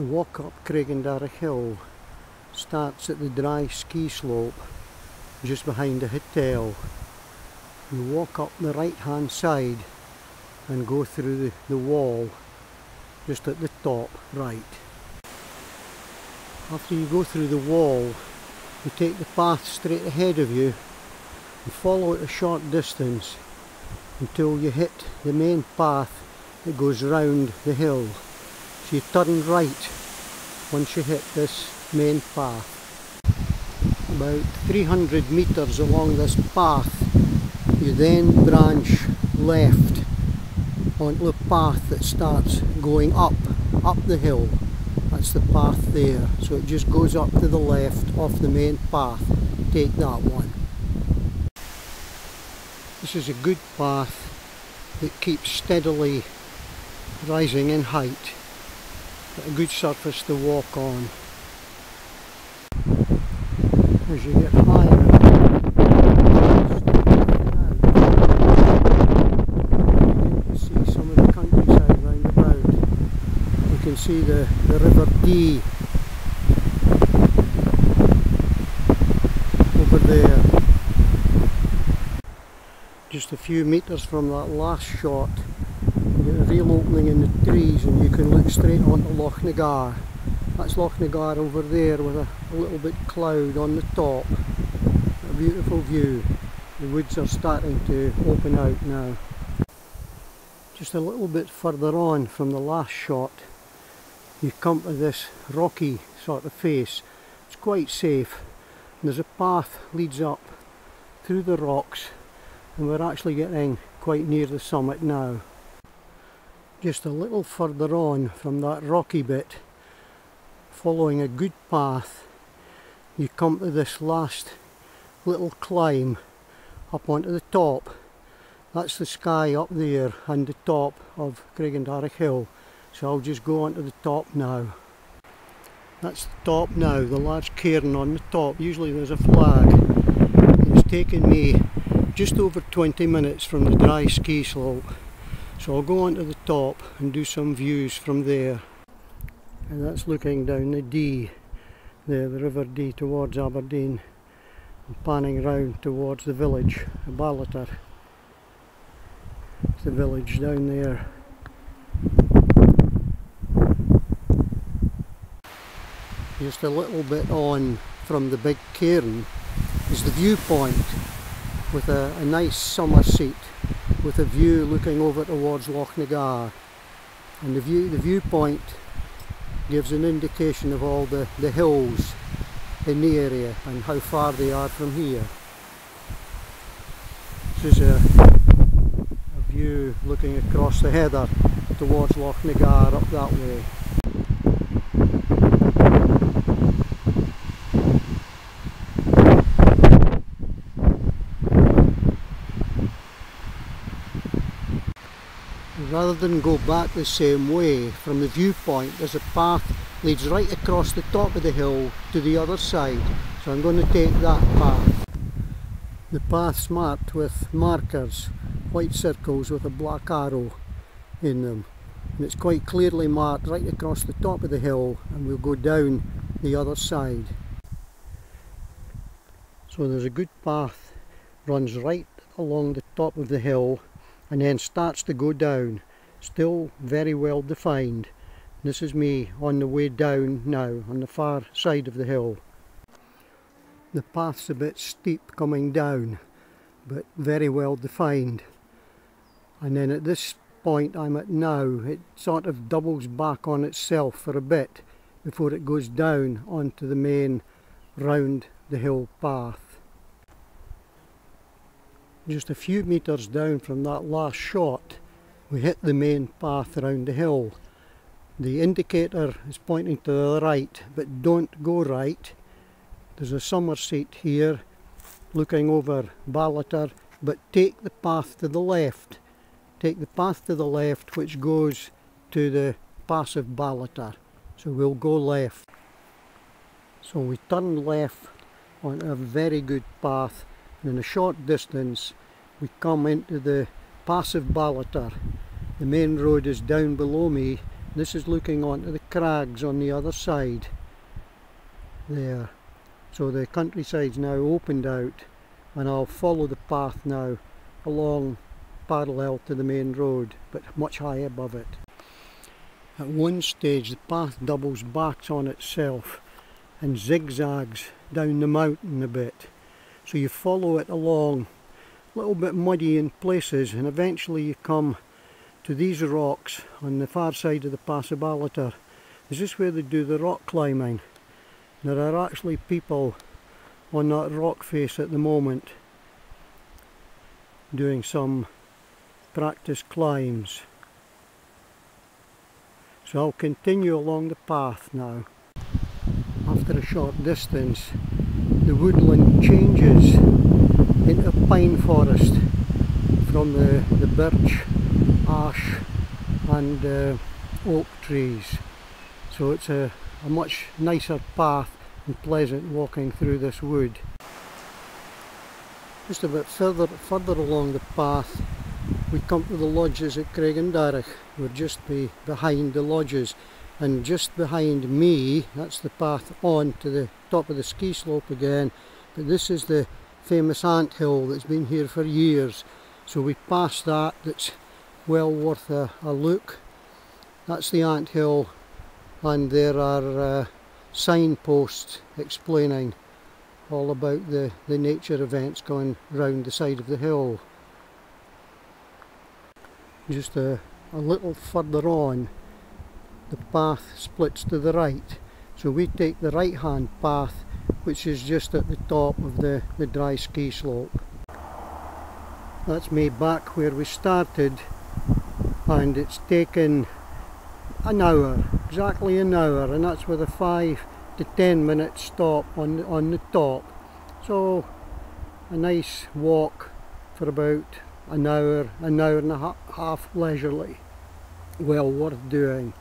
The walk up Craigendarroch Hill starts at the dry ski slope just behind the hotel. You walk up the right hand side and go through the wall just at the top right. After you go through the wall, you take the path straight ahead of you and follow it a short distance until you hit the main path that goes round the hill. So you turn right once you hit this main path. About 300 metres along this path, you then branch left onto a path that starts going up the hill. That's the path there, so it just goes up to the left off the main path. Take that one. This is a good path that keeps steadily rising in height, but a good surface to walk on. As you get higher, you see some of the countryside round about. You can see the River Dee over there. Just a few metres from that last shot, you get a real opening in the trees and you can look straight onto Loch Nagar. That's Loch Nagar over there with a little bit cloud on the top. A beautiful view. The woods are starting to open out now. Just a little bit further on from the last shot, you come to this rocky sort of face. It's quite safe. There's a path leads up through the rocks and we're actually getting quite near the summit now. Just a little further on from that rocky bit, following a good path, you come to this last little climb up onto the top. That's the sky up there and the top of Craigendarroch Hill. So I'll just go onto the top now. That's the top now, the large cairn on the top. Usually there's a flag. It's taken me just over 20 minutes from the dry ski slope. So I'll go onto the top and do some views from there. And that's looking down the Dee, there, the River Dee towards Aberdeen, and panning round towards the village, Ballater. It's the village down there. Just a little bit on from the big cairn is the viewpoint with a nice summer seat with a view looking over towards Loch Nagar. And the viewpoint gives an indication of all the hills in the area and how far they are from here. This is a view looking across the heather towards Loch Nagar up that way. Rather than go back the same way from the viewpoint, there's a path leads right across the top of the hill to the other side, so I'm going to take that path. The path's marked with markers, white circles with a black arrow in them, and it's quite clearly marked right across the top of the hill, and we'll go down the other side. So there's a good path, runs right along the top of the hill and then starts to go down, still very well defined. This is me on the way down now, on the far side of the hill. The path's a bit steep coming down, but very well defined. And then at this point I'm at now, it sort of doubles back on itself for a bit before it goes down onto the main round the hill path. Just a few metres down from that last shot, we hit the main path around the hill. The indicator is pointing to the right, but don't go right. There's a summer seat here looking over Ballater, but take the path to the left. Take the path to the left which goes to the pass of Ballater. So we'll go left. So we turn left on a very good path. In a short distance we come into the pass of Ballater. The main road is down below me This is looking onto the crags on the other side there. So the countryside's now opened out, and I'll follow the path now along parallel to the main road, but much high above it. At one stage the path doubles back on itself and zigzags down the mountain a bit. So you follow it along, a little bit muddy in places, and eventually you come to these rocks on the far side of the Passabiliter. This is where they do the rock climbing. There are actually people on that rock face at the moment doing some practice climbs. So I'll continue along the path now. After a short distance, the woodland changes into a pine forest from the birch, ash and oak trees. So it's a much nicer path and pleasant walking through this wood. Just a bit further along the path we come to the lodges at Craigendarroch. We're just behind the lodges, and just behind me, that's the path on to the top of the ski slope again, but this is the famous ant hill that's been here for years. So we pass that, that's well worth a look. That's the ant hill, and there are signposts explaining all about the nature events going round the side of the hill. Just a little further on, the path splits to the right, so we take the right hand path, which is just at the top of the dry ski slope. That's me back where we started, and it's taken an hour, exactly an hour, and that's with a 5 to 10 minute stop on the top. So a nice walk for about an hour and a half leisurely. Well worth doing.